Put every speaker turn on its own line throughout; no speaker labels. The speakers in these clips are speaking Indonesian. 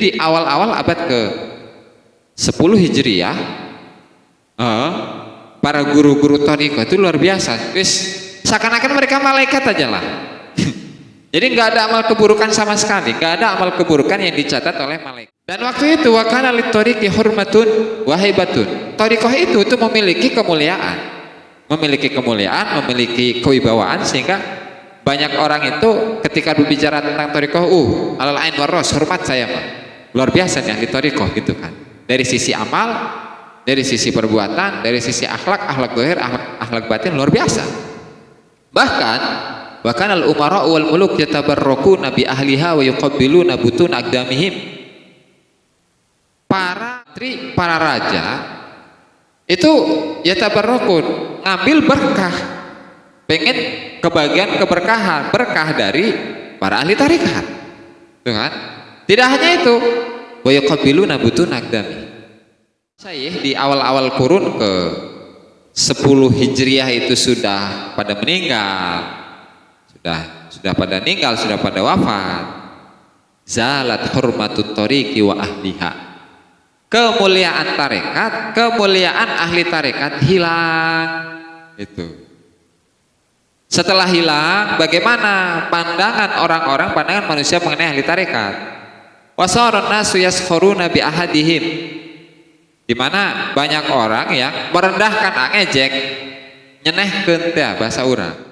Di awal-awal abad ke 10 Hijriah, para guru-guru thariqah itu luar biasa. Terus seakan-akan mereka malaikat aja lah. Jadi nggak ada amal keburukan sama sekali, nggak ada amal keburukan yang dicatat oleh malaikat. Dan waktu itu wakana litoriqi hurmatun wahibatun. Thariqah itu memiliki kemuliaan, memiliki kewibawaan, sehingga banyak orang itu ketika berbicara tentang thariqah, alal ain waros, hormat saya Pak. Luar biasa nih ahli thariqah gitu kan. Dari sisi amal, dari sisi perbuatan, dari sisi akhlak zahir, akhlak batin luar biasa. Bahkan al umara wal muluk yatabarrakuna bi ahliha wa yuqabbiluna butun aqdamihim. Para raja itu yatabarrakun, ngambil berkah, pengen kebagian keberkahan, berkah dari para ahli tarekat. Tuh kan? Tidak hanya itu, wa yuqabbiluna butun aqdamihim. Saya di awal-awal kurun ke 10 Hijriah itu sudah pada meninggal, sudah pada wafat. Zalat hurmatut thariqi wa ahliha. Kemuliaan tarekat, kemuliaan ahli tarekat hilang. Itu. Setelah hilang, bagaimana pandangan orang-orang, pandangan manusia mengenai ahli tarekat? Wasaron nasu yaskhuruna bi ahadihim. Di mana banyak orang yang merendahkan, ngejek, nyenehkeun teh bahasa urang.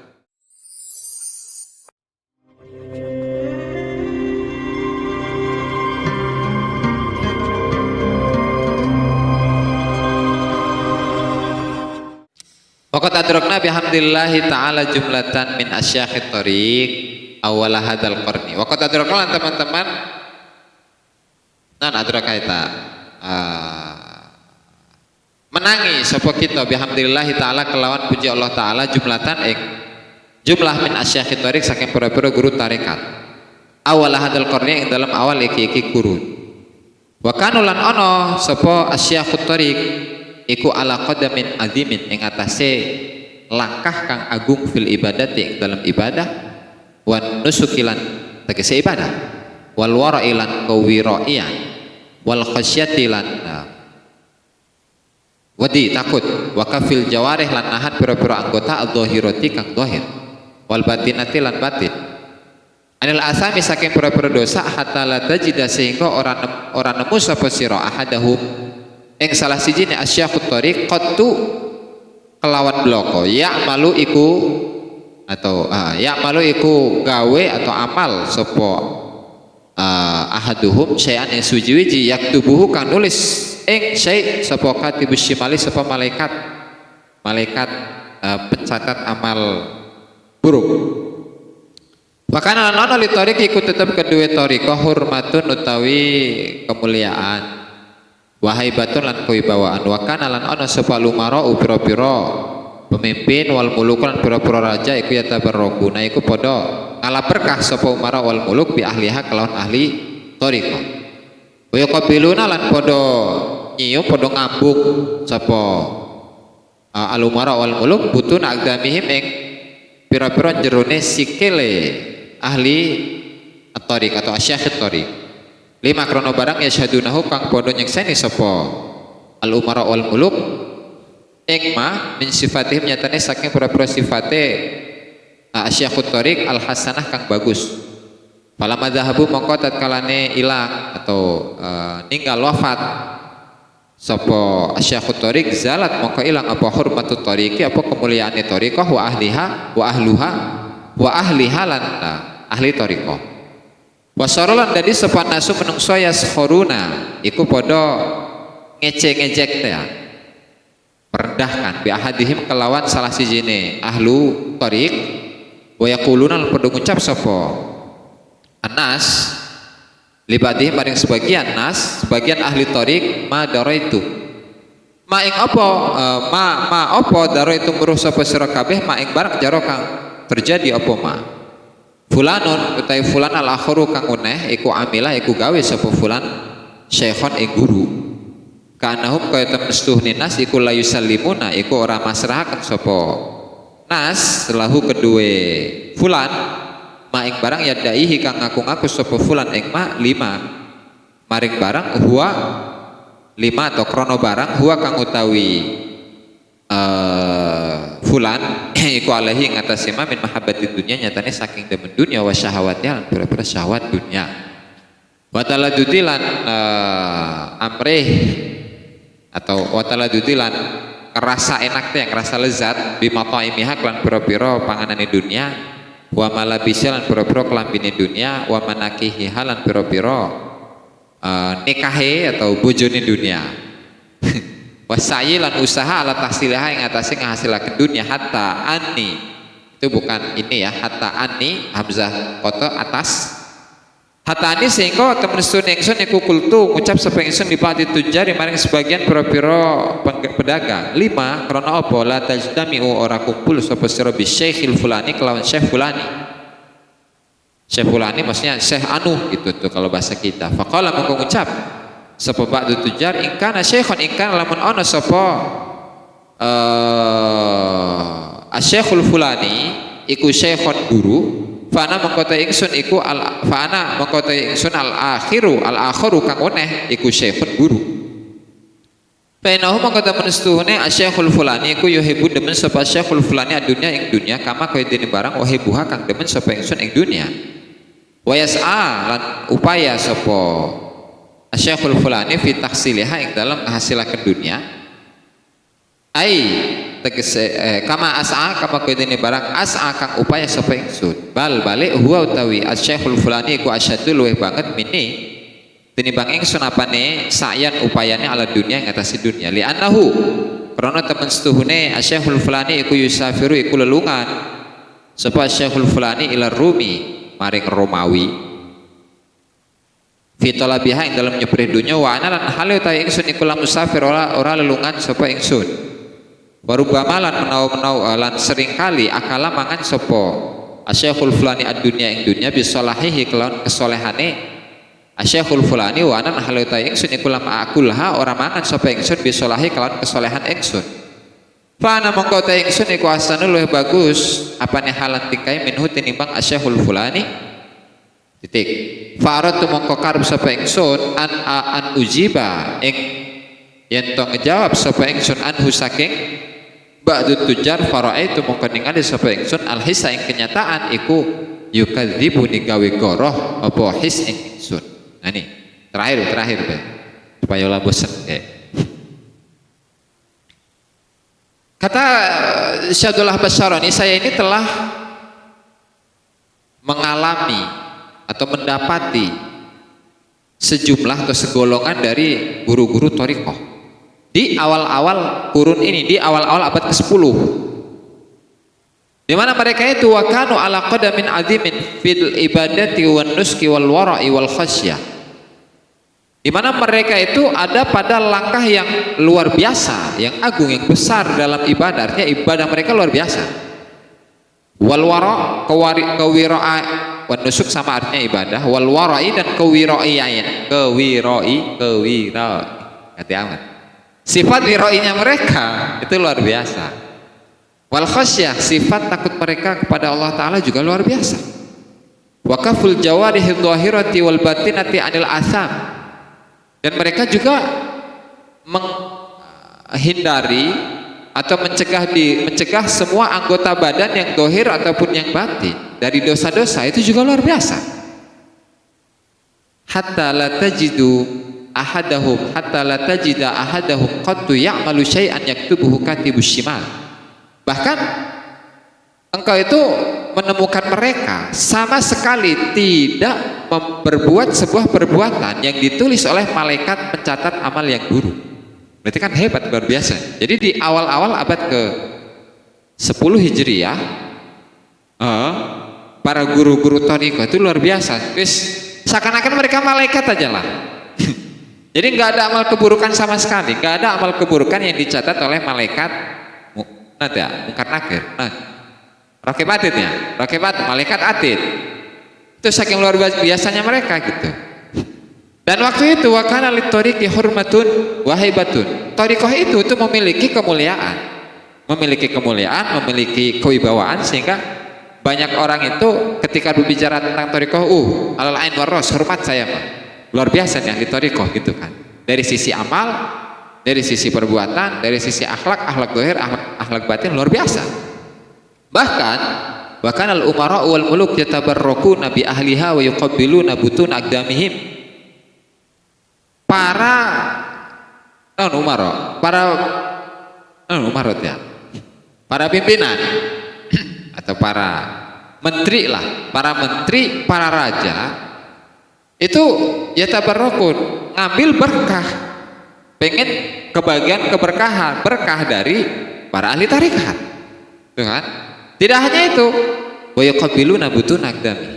Waqad adrakna bihamdillahi ta'ala jumlatan min asyakhit thariq awal hadzal qarni. Waqad adrakna teman-teman nan adraka eta menangi sapa kita bihamdillahi ta'ala kelawan puji Allah ta'ala jumlatan jumlah min asyakhit thariq saking pira-pira guru tarekat awal hadzal qarni ing dalam awal iki kurun. Wa kanulan ono sapa asyakhut thariq iku ala qadamin azimin ing atase langkah kang agung fil ibadati dalam ibadah, wan nusukilan tegese ibadah, wal warailan kawiraian, wal khasyatilan wadi takut, wa kafil jawarih lan nahan pira-pira anggota adh-dhahirati kang dhahir, wal batinati lan batin. Anil asami saking pira-pira dosa hatta la tajida sehingga orang nemu sapa sira ahadahum ing salah siji ne asyakhut thariq qattu kelawan bloko ya'malu iku gawe atau amal sapa ahaduhum syai'an yang suji-wiji yaktubuhu kang nulis ing syai' sapa katibus syimali sapa malaikat pencatat amal buruk. Makana ana li thariq iku tetep kedue thariqah hurmatun utawi kemuliaan, wahaibatun lan kewibawaan, wa kana lan ana sapa lumara pira-pira pemimpin wal muluk lan pira-pira raja iku yatabarrakuna iku padha ala berkah sapa umara wal muluk bi ahliha kelawan ahli thariqah. Wa yaqabiluna lan padha nyium padha ngambung sapa al umara wal muluk butun aqdamihim ing pira-pira jerone sikile ahli at-thariq atau asyakhit thariq. Lima krono barang ya syahadunahu kang podo nyekseni sapa al umara wal muluk ing ma min sifatihim nyatane saking pira-pira sifate asyakhut thariq al hasanah kang bagus. Fala madzahabu mongko tatkalane ilang atau ninggal wafat sapa asyakhut thariq zalat mongko ilang apa hurmatut thariqi apa kemuliaane thariqah wa ahliha wa ahliha lan ahli thariqah. Wasarolan dari sepan nasu menungso yaskhuruna iku podo ngejek teh merendahkan bi ahadihim kelawan salah sijine ahlu thariq wa yaquluna podo ngucap sapa anas libadihim maring sebagian ahli thariq ma daraitu ma ing apa apa daraitu muruh sapa sira kabeh ma ing barang jaro kang terjadi apa ma fulanun utai fulan al akhiru kang uneh iku amilah iku gawe sapa fulan syekhon ing guru kanahum kaya temstuhni nas iku la yusallimuna iku ora masrahaken sapa nas lahu kedue fulan ma ing barang yadaihi kang ngaku-ngaku sapa fulan ing ma lima maring barang huwa lima atau krono barang huwa kang utawi fulan iku alaihi ngatasi ma min mahabbati dunya nyatane saking demen dunya wa syahawatiha lan pira-pira syahwat dunya wa taladdudilan amrih atau wa taladdudilan kerasa enak teh kerasa lezat bimataimiha lan pira-pira panganane dunya wa malabisi lan pira-pira kelambine dunya wa manakihi lan pira-pira nikahe atau bojone dunia wasayi lan usaha ala tahsiliha yang atasnya ngahasilakan dunia hatta ani itu bukan ini ya hatta ani hamzah koto atas hatta ani sehingga temen sun ingsun iku kultu ngucap sapa ingsun di pati tujari maring sebagian pira-pira pedagang lima karena apa la tajdamiu ora kumpul sapa sira bi syekhil fulani kelawan syekh fulani Syekh fulani maksudnya Syekh anu gitu tuh kalau bahasa kita faqala mongko ngucap sapa ba'du tujar ingkana syekhon ingkana lamun ana sapa asy-syekhul fulani iku syekhon guru fana mengkota ingsun iku fana mengkota ingsun al-akhiru kang weneh iku syekhun guru Painahu mengkota menestuhune asy-syekhul fulani iku yuhibbu demen sapa syekhul fulani adunya ing dunya kama kaya dene barang wahibuha kang demen sapa ingsun ing dunya wa yas'a lan upaya sapa asy-syekhul fulani fi tahsiliha ing dalam ngahasilaken dunya ai tegese kama as'a kama kaya dene barang as'a kang upaya sapa ingsun bal balik huwa utawi asy-syekhul fulani iku asyaddu luwih banget mini tinimbang ingsun apane sa'yan upayane ala dunia ngatasi dunia li annahu karena temen setuhune asy-syekhul fulani iku yusafiru iku lelungan sapa asy-syekhul fulani ila Rumi maring Romawi fi talabiha ing dalam nyebreh dunya wa ana lan hale utawi ingsun iku lam musafir ora lelungan sapa ingsun warubama lan menawa lan sering kali akala mangan sapa asy-syekhul fulani ad-dunya ing dunya bisalahihi kelawan kesolehane asy-syekhul fulani wa ana hale utawi ingsun iku lam akulha ora mangan sapa ingsun bisalahi kelawan kesolehan ingsun fa ana mongko ta ingsun iku asanul luwih bagus apane halan tingkai minhu tinimbang asy-syekhul fulani titik faratu mongko karep sapa ingsun an ujiba ing yen to ngejawab sapa ingsun anhu saking ba'du tujar faraitu mongko ningali sapa ingsun alhisa ing kenyataan iku yukadzibu ni gawe goroh apa his ing ingsun nah ini terakhir be supaya ora bosen kata Syadullah Basyarani saya ini telah mengalami atau mendapati sejumlah atau segolongan dari guru-guru thariqah di awal-awal kurun ini, di awal-awal abad ke-10 di mana mereka itu wakanu ala qadamin azimin fil ibadati wan nuski wal wara'i wal khasyah di mana mereka itu ada pada langkah yang luar biasa, yang agung, yang besar dalam ibadah. Artinya ibadah mereka luar biasa. Wal wara kewira'a wan nusuk sama artinya ibadah, wal wara'i dan kewira'iyan, kewira. Hati amat. Sifat wira'inya mereka itu luar biasa. Wal khasyah, sifat takut mereka kepada Allah Ta'ala juga luar biasa. Wa kaful jawarihi dhahirati wal batinati anil atham. Dan mereka juga menghindari atau mencegah semua anggota badan yang dohir ataupun yang batin dari dosa-dosa itu juga luar biasa. Hatta la tajida ahadahum qattu ya'malu syai'an yaktubuhu katibus shimal. Bahkan engkau itu menemukan mereka sama sekali tidak berbuat sebuah perbuatan yang ditulis oleh malaikat pencatat amal yang buruk. Berarti kan hebat, luar biasa. Jadi di awal-awal abad ke-10 Hijriah para guru-guru thariqah itu luar biasa. Terus seakan-akan mereka malaikat aja lah. Jadi nggak ada amal keburukan sama sekali, nggak ada amal keburukan yang dicatat oleh malaikat mungkar nakir. Rakib atid ya, malaikat atid. Itu saking luar biasanya mereka gitu. Dan waktu itu wakana litoriqi hurmatun wahibatun. Thariqah itu memiliki kemuliaan, memiliki kewibawaan sehingga banyak orang itu ketika berbicara tentang thariqah, alal ain waros, hormat saya Pak. luar biasa nih ahli thariqah gitu kan. Dari sisi amal, dari sisi perbuatan, dari sisi akhlak zahir, akhlak batin luar biasa. Bahkan al umara wal muluk yatabarrakuna bi ahliha wa yuqabbiluna butun aqdamihim. Para umarot ya, para pimpinan atau para menteri lah, para raja itu yatabarrakun, ngambil berkah, pengen kebagian keberkahan, berkah dari para ahli tarekat, tuh kan? Tidak hanya itu, wa yuqabbiluna butun aqdami.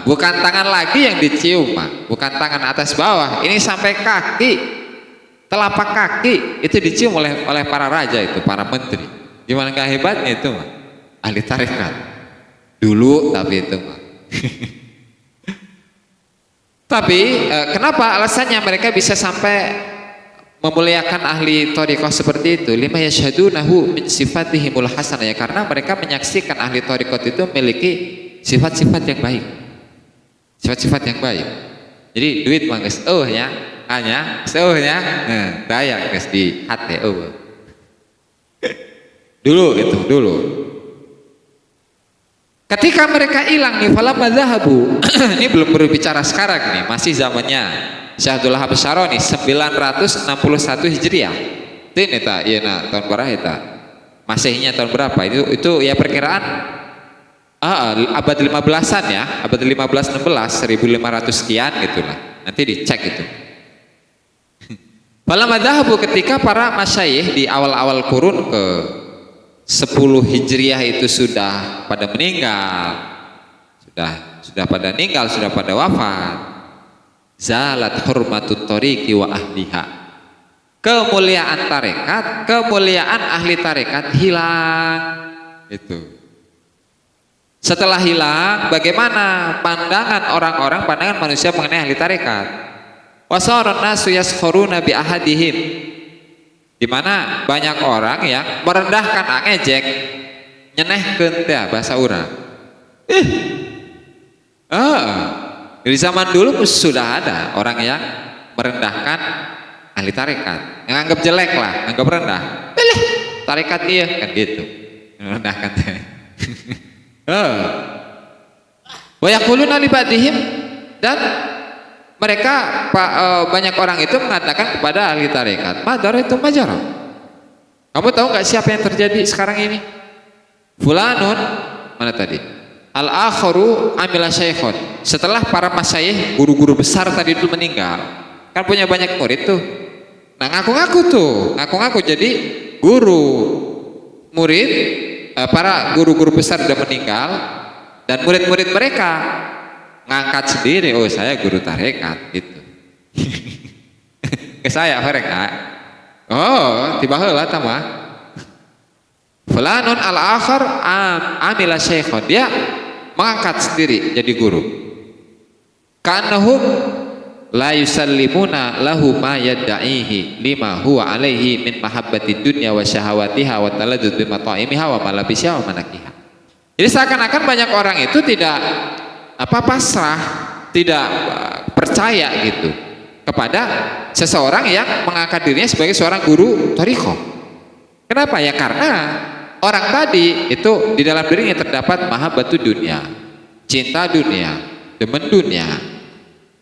Bukan tangan lagi yang dicium, Pak. Bukan tangan atas bawah, ini sampai kaki, telapak kaki itu dicium oleh para raja itu, para menteri. Gimana gak hebatnya itu, Pak? Ahli tarekat dulu, tapi itu, Pak. Tapi kenapa alasannya mereka bisa sampai memuliakan ahli thariqah seperti itu? Lima yashhadunahu min sifatihimul hasanah, ya karena mereka menyaksikan ahli thariqah itu memiliki sifat-sifat yang baik. Sifat-sifat yang baik. Jadi duit mah geus nya, hanya nya, daya geus di hati dulu. Ketika mereka hilang nih, falamma dzahabu. Ini belum berbicara sekarang nih, masih zamannya Syekh Abdul Wahab Syaroni 961 Hijriah. Ini ta, iya nah, tahun berapa eta? Masihnya tahun berapa? Itu ya perkiraan abad 15-an ya, abad 15-16, 1500 sekian gitulah. Nanti dicek itu. Falamma dzahabu, ketika para masyayikh di awal-awal kurun ke 10 Hijriah itu sudah pada meninggal, sudah pada meninggal, sudah pada wafat. Zalat hurmatut thariqi wa ahliha. Kemuliaan tarekat, kemuliaan ahli tarekat hilang. Itu. Setelah hilang, bagaimana pandangan orang-orang, pandangan manusia mengenai ahli tarekat? Wasaron nasu yaskhuruna bi ahadihim. Di mana banyak orang yang merendahkan, ngejek, nyenehkeun teh bahasa urang. Di zaman dulu sudah ada orang yang merendahkan ahli tarekat, nganggap jelek lah, nganggap rendah. Pilih tarekat iya kan gitu, merendahkan teh. Wa yaquluna li ba'dihim, dan mereka banyak orang itu mengatakan kepada ahli tarekat, madar itu majar. Kamu tahu nggak siapa yang terjadi sekarang ini? Fulanun, mana tadi? Al-akharu amila syaikhon. Setelah para masyayikh, guru-guru besar tadi itu meninggal, kan punya banyak murid tuh. Nah ngaku-ngaku jadi guru, murid, para guru-guru besar sudah meninggal, dan murid-murid mereka ngangkat sendiri, oh saya guru tarekat gitu. Ke saya mereka, oh tiba heula tah mah. Fulanun al-akhar amila syaikhon, dia mengangkat sendiri jadi guru. Kanahum la yusallimuna lahu ma yad'ihi lima huwa alaihi min mahabbati dunya wa syahawatiha wa talazzuz bi mata'imiha wa malabisiha wa manakiha. Jadi seakan-akan banyak orang itu tidak pasrah, tidak percaya gitu kepada seseorang yang mengangkat dirinya sebagai seorang guru thariqah. Kenapa ya? Karena orang tadi itu di dalam dirinya terdapat mahabbatu dunia, cinta dunia, demen dunia,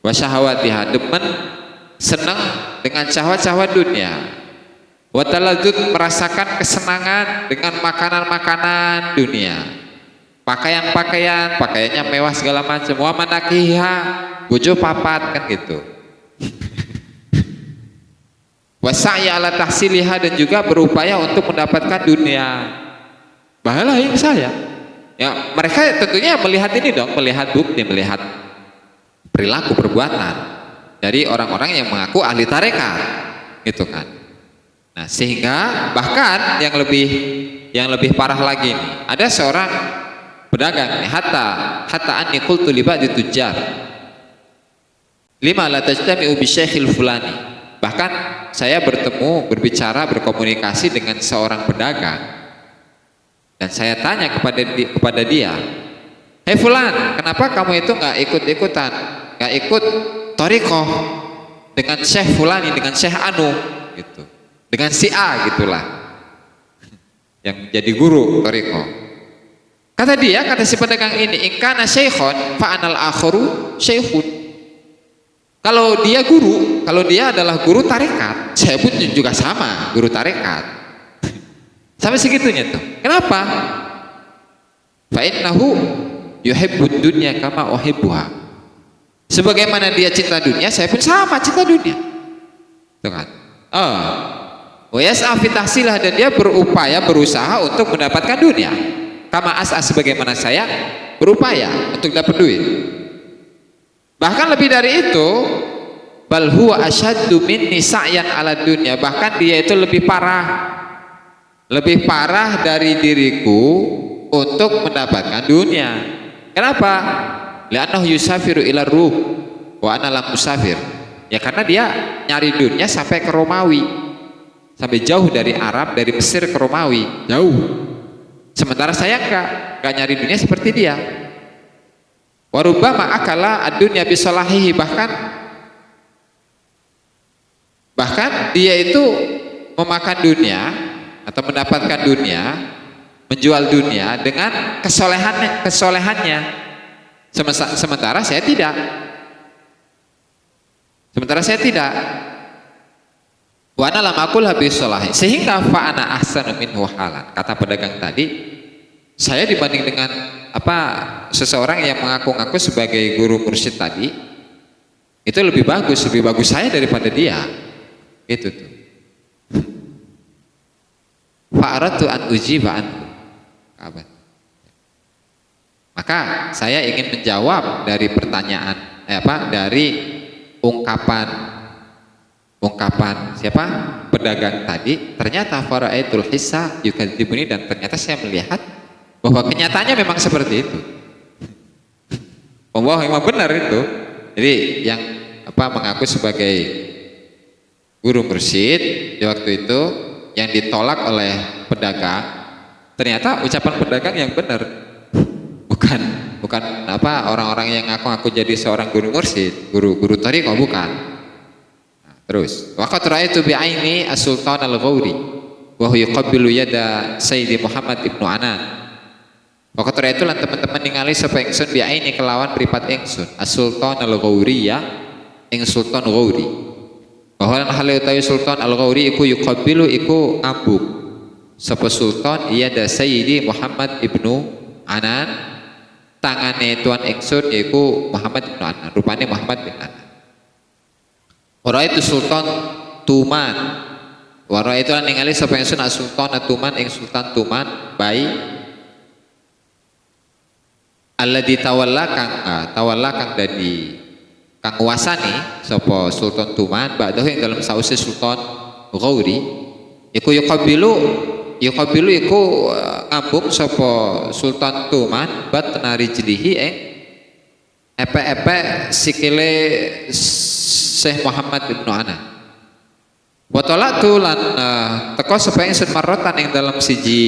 wasyahawatiha, demen senang dengan syahwat-syahwat dunia, wataladzud, merasakan kesenangan dengan makanan-makanan dunia, pakaiannya mewah segala macam, wa manakiha, bojo papat kan gitu. Wasa'ya ala tahsiliha, dan juga berupaya untuk mendapatkan dunia. Bahala ini saya. Ya, mereka tentunya melihat ini dong, melihat bukti, melihat perilaku perbuatan dari orang-orang yang mengaku ahli tarekat, gitu kan. Nah, sehingga bahkan yang lebih parah lagi nih, ada seorang pedagang nih, hatta anni qultu li ba'di tujjar lima la tajtami'u bi syekhil fulani. Bahkan saya berbicara, berkomunikasi dengan seorang pedagang, dan saya tanya kepada dia, hei fulan, kenapa kamu itu nggak ikut-ikutan nggak ikut thariqah dengan Syekh Fulani, dengan Syekh Anu gitu, dengan si A gitulah yang jadi guru thariqah. Kata dia, kata si pedagang ini, in kana syaikhon fa anal akharu syaikhun. Kalau dia guru, kalau dia adalah guru tarekat, saya pun juga sama guru tarekat. Sampai segitunya tuh. Kenapa? Fa innahu yuhibbud dunya kama uhibbuha. Sebagaimana dia cinta dunia, saya pun sama cinta dunia. Tuh kan? Wa yas'a fi tahsilah, dan dia berupaya, berusaha untuk mendapatkan dunia. Kama as'a, sebagaimana saya berupaya untuk dapat duit. Bahkan lebih dari itu, bal huwa asyaddu minni sa'yan ala dunya, bahkan dia itu lebih parah dari diriku untuk mendapatkan dunia. Kenapa? Li'annahu yusafiru ila Rum wa ana lam musafir. Ya karena dia nyari dunia sampai ke Romawi, sampai jauh dari Arab, dari Mesir ke Romawi, jauh. Sementara saya enggak nyari dunia seperti dia. Warubbama akala ad-dunya bisalahihi, bahkan dia itu memakan dunia atau mendapatkan dunia, menjual dunia dengan kesolehannya. Sementara saya tidak. Wa ana lam aqul habis salahi, sehingga fa ana ahsanu minhu halan. Kata pedagang tadi, saya dibanding dengan seseorang yang mengaku-ngaku sebagai guru mursyid tadi, itu lebih bagus saya daripada dia. Itu tuh. Fa aradtu an ujiba anhu. Maka saya ingin menjawab dari pertanyaan dari ungkapan siapa pedagang tadi. Ternyata fara'aitul hissa yukadzibuni, dan ternyata saya melihat bahwa kenyataannya memang seperti itu. Bahwa memang benar itu. Jadi yang mengaku sebagai guru mursyid di waktu itu yang ditolak oleh pedagang, ternyata ucapan pedagang yang benar. Bukan orang-orang yang ngaku-ngaku jadi seorang guru mursyid, guru thariqah, bukan. Terus, waqad ra'aitu bi'aini as-Sultan al-Ghawri wa huwa yuqabbilu yada Sayyidi Muhammad ibnu Anan. Waqad ra'aitu lan teman-teman ningali sapa ingsun bi'aini kelawan mripat ingsun as-Sultan al-Ghawri, ya ing Sultan Ghawri. Bahwa lan hale utawi Sultan al-Ghawri iku yuqabbilu, iku ngambung sapa Sultan yada Sayyidi Muhammad ibnu Anan, tangane tuan ingsun yaiku Muhammad ibnu Anan, rupane Muhammad bin Anan. Ora itu Sultan Tuman. Wara itu lan ningali sapa ingsun Sultan Tuman ing Sultan Tuman bai alladzi tawalla kang dadi kang nguasani sapa Sultan Tuman ba'dahu ing dalam sause Sultan Ghawri iku yuqabbilu iku ngambung sapa Sultan Tuman batna rijlihi ing epe-epe sikile Syekh Muhammad ibnu Anan. Wa talatu lan teko sapa ingsun marratan ing dalam siji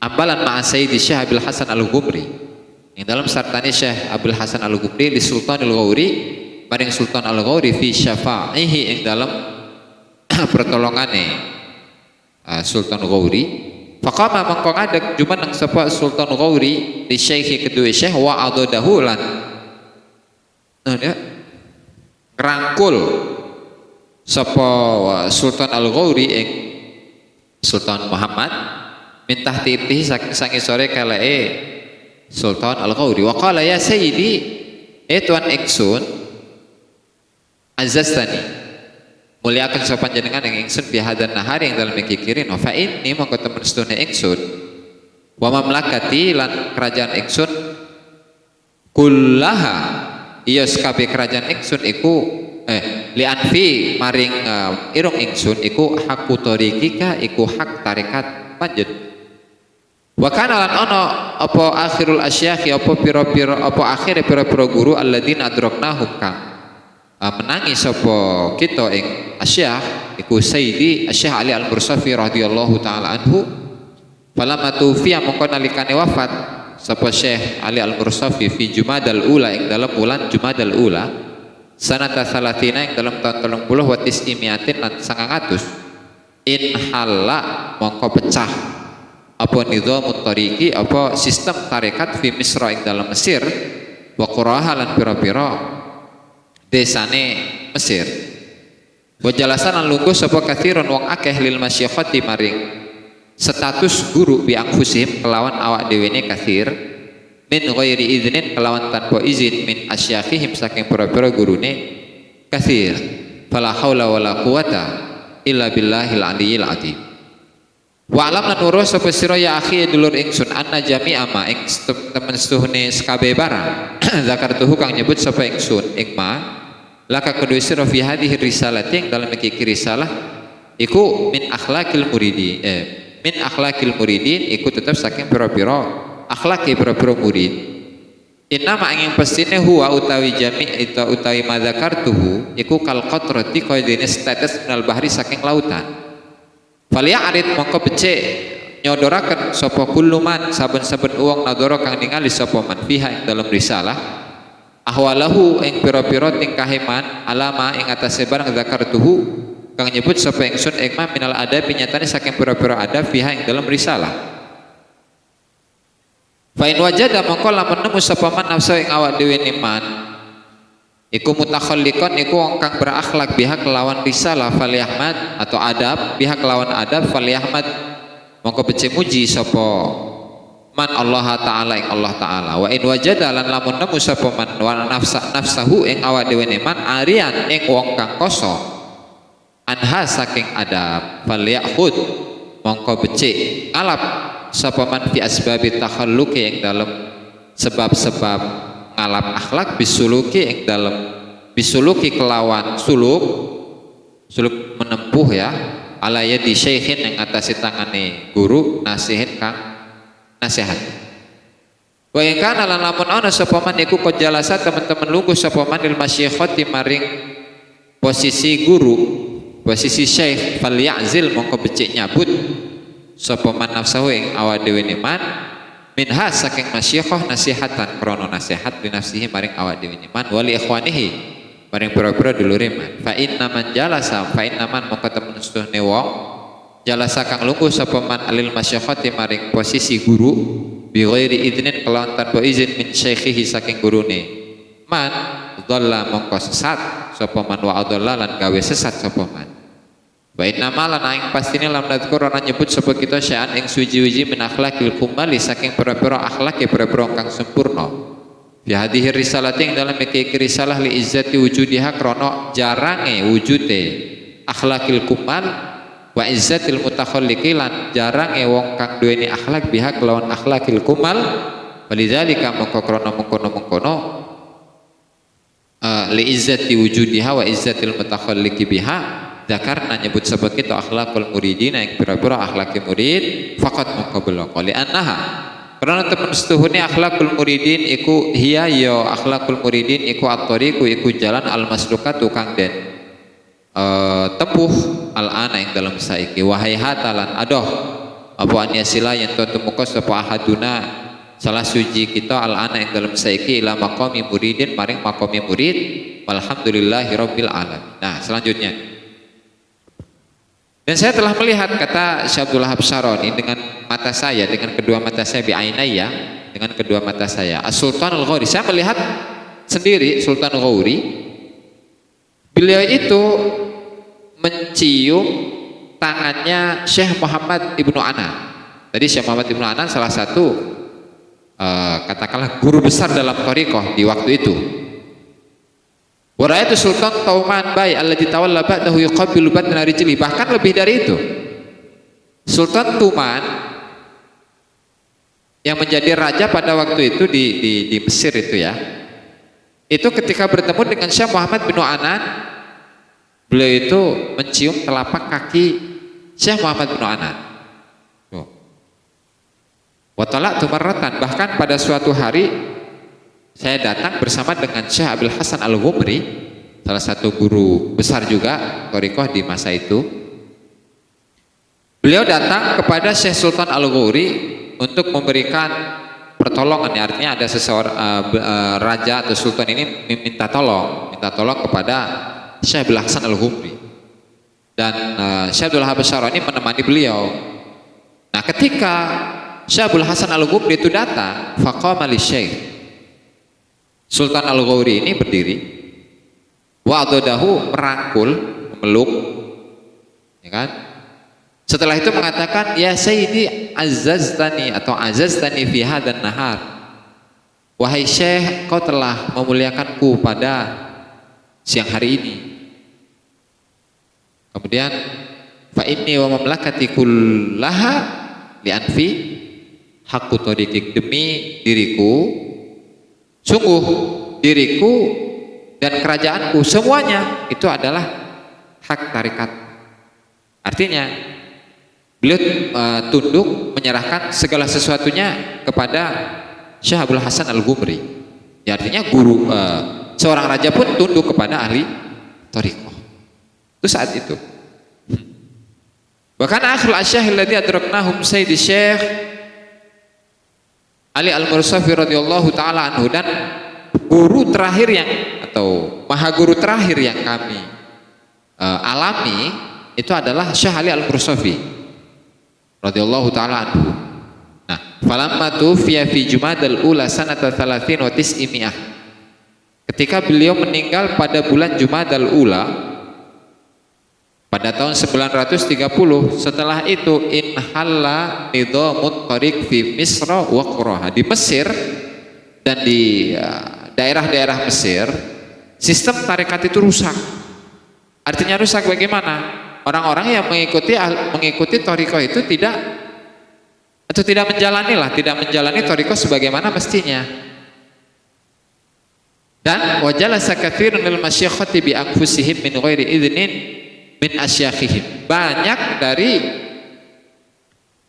ambalan ma'a Sayyidi Syekh Abdul Hasan Al-Ghumri. Ing dalam sartane Syekh Abdul Hasan Al-Ghumri li Sultan Al-Ghawri, maring Sultan Al-Ghawri fi syafa'ihi ing dalam pertolongane Sultan Ghawri. Faqama mangko ngadeg jumeneng sapa Sultan Ghawri li Syekh kedua Syekh wa adadahu lan ngerangkul sapa Sultan Al-Ghawri ing Sultan Muhammad mintah titih sangi sore kalae Sultan Al-Ghawri. Wa qala ya sayyidi, tuan ingsun azzastani, muliakan sapa panjenengan ing ingsun bihadan nahari ing dalem iki kirin. Fa inni mongko temen sedune ingsun wa mamlakati lan kerajaan ingsun kullaha iya kabeh kerajaan ingsun iku lianfi maring irung ingsun iku hakku tariqika, iku hak tarekat panjen. Wa kana lan ana apa akhirul asyakhi, apa pira-pira apa akhire pira-pira guru alladzina adraknahum kang menangi sapa kita ing asyakh iku Sayyidi Syekh Ali Al-Mursafi radhiyallahu taala anhu. Falamma tufiya mongko nalikane wafat sapa Syekh Ali Al-Mursafi fi Jumadal Ula ing dalam bulan Jumadal Ula sanata salatina ing dalam tahun 30 wa tis'imiatin lan 900 in halla mongko pecah apa nizamut tariqi apa sistem tarekat fi Misra ing dalam Mesir wa quraha lan pira-pira desane Mesir wa jalasan lan lungguh sapa kathirun wong akeh lil masyikhati maring status guru bi anfusihim kelawan awak dhewe ne kathir min ghairi idznin kelawan tanpa izin min asyakhihim saking pira-pira gurune kathir fala haula wala quwata illa billahil aliyil azim wa alam lan urus sapa sira ya akhi dulur ingsun anna jami'a ma ing temen setuhne sekabe barang zakartuhu kang nyebut sapa ingsun ing ma laka kedua sira fi hadhihi risalati dalam iki risalah iku min akhlaqil muridin min akhlaqil muridin iku tetap saking pira-pira akhlaki pira-pira murid inna ma angin pastine huwa utawi jami' ita utawi madzakartuhu iku kal qatrati kaya dene status minal bahri saking lautan falia arit mongko becik nyodoraken sapa kulluman saben-saben wong nadara kang ningali sapa man fiha ing dalam risalah ahwalahu ing pira-pira tingkahe man alama ing atase barang zakartuhu kang nyebut sapa ingsun ing ma minal adab nyatane saking pira-pira adab fiha ing dalam risalah fa in wajada mongko lamun nemu sapa man nafsu ing awak dhewe man iku mutakhalliqan iku wong kang berakhlak biha kelawan risalah falyahmad atau adab biha kelawan adab falyahmad mongko becik muji sapa man Allah taala ing Allah taala wa in wajada lan lamun nemu sapa man wa nafsahu ing awak dhewe man arian ing wong kang kosong anha saking adab falyakhud mongko becik alap sapa man fi asbabi takhalluqi ing dalem sebab-sebab ngalap akhlak bisuluki ing dalem bisuluki kelawan suluk menempuh ya ala yadi syekhin yang atasi tangane guru nasihin kang nasihat wa in kana lan lamun ana sapa man iku kojalasa teman-teman lungguh sapa man lil masyikhati maring posisi guru posisi syekh falyazil mongko becik nyabut sapa man nafsahu ing awak dhewe man minha saking masyikhah nasihatan krono nasihat li nafsihi maring awak dhewe man wali ikhwanihi maring pira-pira dulure man fa inna man jalasa fa inna man mongko temen setuhne wong jalasa kang lungguh sapa man alil masyikhati maring posisi guru bi ghairi idznin kelawan tanpa izin min syekhihi saking gurune man dhalla mongko sesat sapa man wa adalla lan gawe sesat sapa man wa inna ma lan aing pastine lam nadzkur ana nyebut sapa kita sya'an ing suji-uji min akhlaqil kumali saking pira-pira akhlake pira-pira kang sempurna fi hadhihi risalati ing dalam iki risalah li izzati wujudiha krana jarange wujude akhlaqil kumal wa izzatil mutakhalliqi lan jarange wong kang duweni akhlak biha kelawan akhlaqil kumal walidzalika mongko krana mengkono-mengkono li izzati wujudiha wa izzatil mutakhalliqi biha zakarna nyebut sebab kita akhlakul muridin yang pira-pira akhlaki murid faqat muqabala qali annaha karena temen setuhune akhlakul muridin iku hiya ya akhlakul muridin iku at-tariqu iku jalan al-maslukat tukang den tempuh al-ana yang dalam saiki wahai hatalan adoh apa anyasila yang temuka sapa ahaduna salah suci kita al-ana yang dalam saiki ila maqami muridin maring maqami murid walhamdulillahi rabbil alamin. Nah selanjutnya dan saya telah melihat kata Syekh Abdul Wahab Syaroni dengan mata saya dengan kedua mata saya bi'ainaya dengan kedua mata saya As-Sultan Al-Ghauri saya melihat sendiri Sultan Al-Ghauri beliau itu mencium tangannya Syekh Muhammad Ibnu Anan. Tadi Syekh Muhammad Ibnu Anan salah satu katakanlah guru besar dalam thariqah di waktu itu. Wa ra'aitu Sultan Tauman Bai alladzi tawalla ba'dahu yuqabbilu batna rijli, bahkan lebih dari itu. Sultan Tuman yang menjadi raja pada waktu itu di Mesir itu ya. Itu ketika bertemu dengan Syekh Muhammad bin Anan, beliau itu mencium telapak kaki Syekh Muhammad bin Anan. Wa tala'tu marratan, bahkan pada suatu hari saya datang bersama dengan Syekh Abil Hasan Al-Ghumri, salah satu guru besar juga thariqah di masa itu. Beliau datang kepada Syekh Sultan Al-Ghumri untuk memberikan pertolongan, ya, artinya ada seseorang raja atau sultan ini minta tolong kepada Syekh Abdul Hasan Al-Ghumri, dan Syekh Abdul Habasyara ini menemani beliau. Nah, ketika Syekh Abdul Hasan Al-Ghumri itu datang, faqama li Syekh, Sultan Al-Ghawri ini berdiri, wa'adadahu, merangkul, memeluk, ya kan? Setelah itu mengatakan, ya Sayyidi azaztani atau azaztani fi hadan nahar, wahai Syekh, kau telah memuliakanku pada siang hari ini. Kemudian, fa inni wa mamlakati kullaha li anfi haqqu tariqik, demi diriku, sungguh diriku dan kerajaanku semuanya itu adalah hak tarikat. Artinya beliau tunduk menyerahkan segala sesuatunya kepada Syekh Abdul Hasan Al-Ghumri. Ya, artinya guru, seorang raja pun tunduk kepada ahli thariqah. Itu saat itu. Bahkan akhirul asyah alladhi adraknahum Sayyidi Syekh Ali Al-Mursafi radhiyallahu taala anhu, dan guru terakhir yang atau maha guru terakhir yang kami alami itu adalah Syekh Ali Al-Mursafi radhiyallahu taala anhu. Nah, falamma tufiya fi Jumadal ula sanata 30 wa 900, ketika beliau meninggal pada bulan Jumadal ula pada tahun 930, setelah itu inhalla nidhamut tariq fi Misra wa Quraha, di Mesir dan di daerah-daerah Mesir sistem tarekat itu rusak. Artinya rusak bagaimana? Orang-orang yang mengikuti thariqah itu tidak menjalani thariqah sebagaimana mestinya. Dan wajalasa katsirun lil masyayikhati bi anfusihim min ghairi idznin min asyakhihim.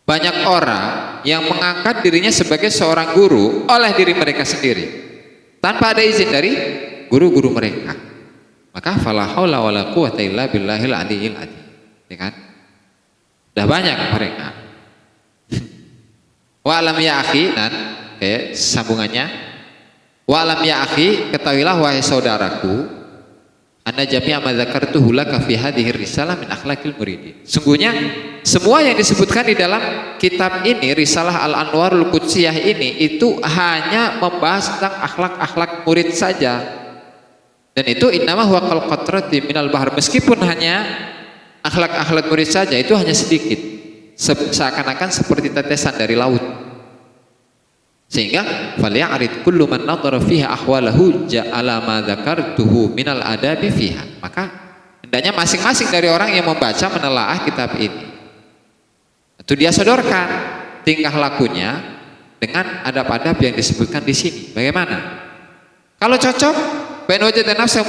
Banyak orang yang mengangkat dirinya sebagai seorang guru oleh diri mereka sendiri tanpa ada izin dari guru-guru mereka. Maka fala haula wala quwata illa billahil aliyil adzim. Ya kan? Sudah banyak mereka. Wa alam ya akhi, dan kayak sambungannya, wa alam ya akhi, ketahuilah wahai saudaraku, anna jami'a ma dzakartuhu laka fi hadhihi risalah min akhlaqil muridin. Sungguhnya semua yang disebutkan di dalam kitab ini, Risalah Al-Anwarul Qudsiyah ini, itu hanya membahas tentang akhlak-akhlak murid saja. Dan itu innama huwa kal qatrati minal bahr, meskipun hanya akhlak-akhlak murid saja, itu hanya sedikit, seakan-akan seperti tetesan dari laut. Sehingga falya'rid kullu man nadhara fiha ahwalahu ja'ala ma dzakartuhu minal adabi fiha. Maka hendaknya masing-masing dari orang yang membaca menelaah kitab ini, itu dia sodorkan tingkah lakunya dengan adab-adab yang disebutkan di sini. Bagaimana? Kalau cocok, fa in wajada nafsahu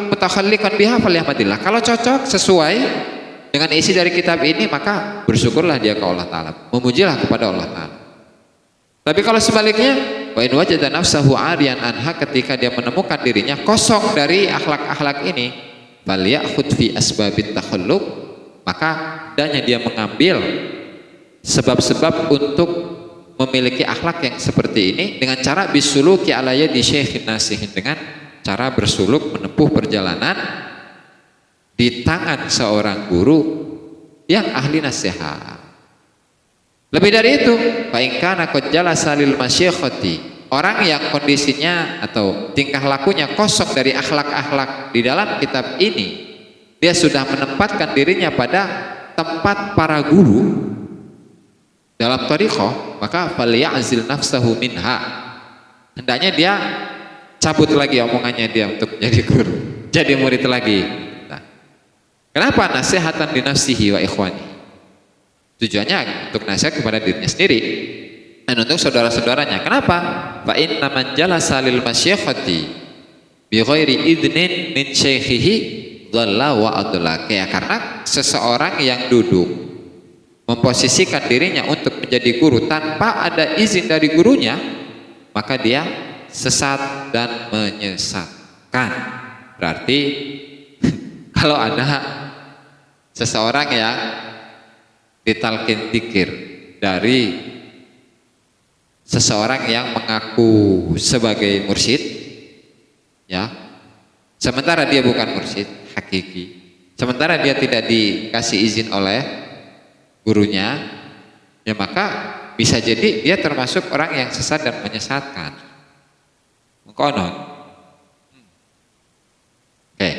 mutakhalliqan biha falyahmadillah. Kalau cocok sesuai dengan isi dari kitab ini, maka bersyukurlah dia ke Allah Ta'ala, memujilah kepada Allah Ta'ala. Tapi kalau sebaliknya, wa in wajada nafsahu 'ariyan anha, ketika dia menemukan dirinya kosong dari akhlak-akhlak ini, falyakhud fi asbabit takhalluq, maka hendaknya dia mengambil sebab-sebab untuk memiliki akhlak yang seperti ini dengan cara bisuluki ala yadi syekhin nasihin, dengan cara bersuluk menempuh perjalanan di tangan seorang guru yang ahli nasihat. Lebih dari itu, fa in kana qad jalasa lil masyayikhati, orang yang kondisinya atau tingkah lakunya kosong dari akhlak-akhlak di dalam kitab ini, dia sudah menempatkan dirinya pada tempat para guru dalam thariqah, maka falyazil nafsahu minha, hendaknya dia cabut lagi omongannya dia untuk jadi guru, jadi murid lagi. Nah, kenapa? Nasihatan li nafsihi wa ikhwani, tujuannya untuk nasihat kepada dirinya sendiri dan untuk saudara-saudaranya. Kenapa? Fa inna man jalasa lil masyayikhati bi ghairi idnin min syaikhihi dhalla wa adla. Karena seseorang yang duduk memposisikan dirinya untuk menjadi guru tanpa ada izin dari gurunya, maka dia sesat dan menyesatkan. Berarti kalau ada seseorang yang ditalkin dzikir dari seseorang yang mengaku sebagai mursyid, ya, sementara dia bukan mursyid hakiki, sementara dia tidak dikasih izin oleh gurunya, ya maka bisa jadi dia termasuk orang yang sesat dan menyesatkan. Mengkonon. Oke.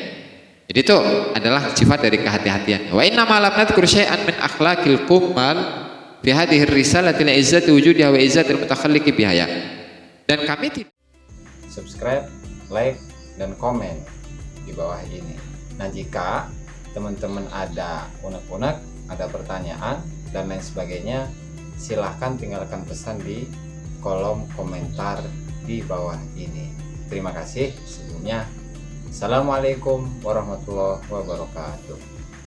Jadi itu adalah sifat dari kehati-hatian. Wa inna ma lam nadhkur syai'an min akhlaqil kummal fi hadhihi risalati li izzati wujudiha wa izzatil mutakhalliqi biha. Dan kami tidak
subscribe, like, dan komen di bawah ini. Nah, jika teman-teman ada unek-unek, ada pertanyaan dan lain sebagainya, silahkan tinggalkan pesan di kolom komentar di bawah ini. Terima kasih sebelumnya. Assalamualaikum warahmatullahi wabarakatuh.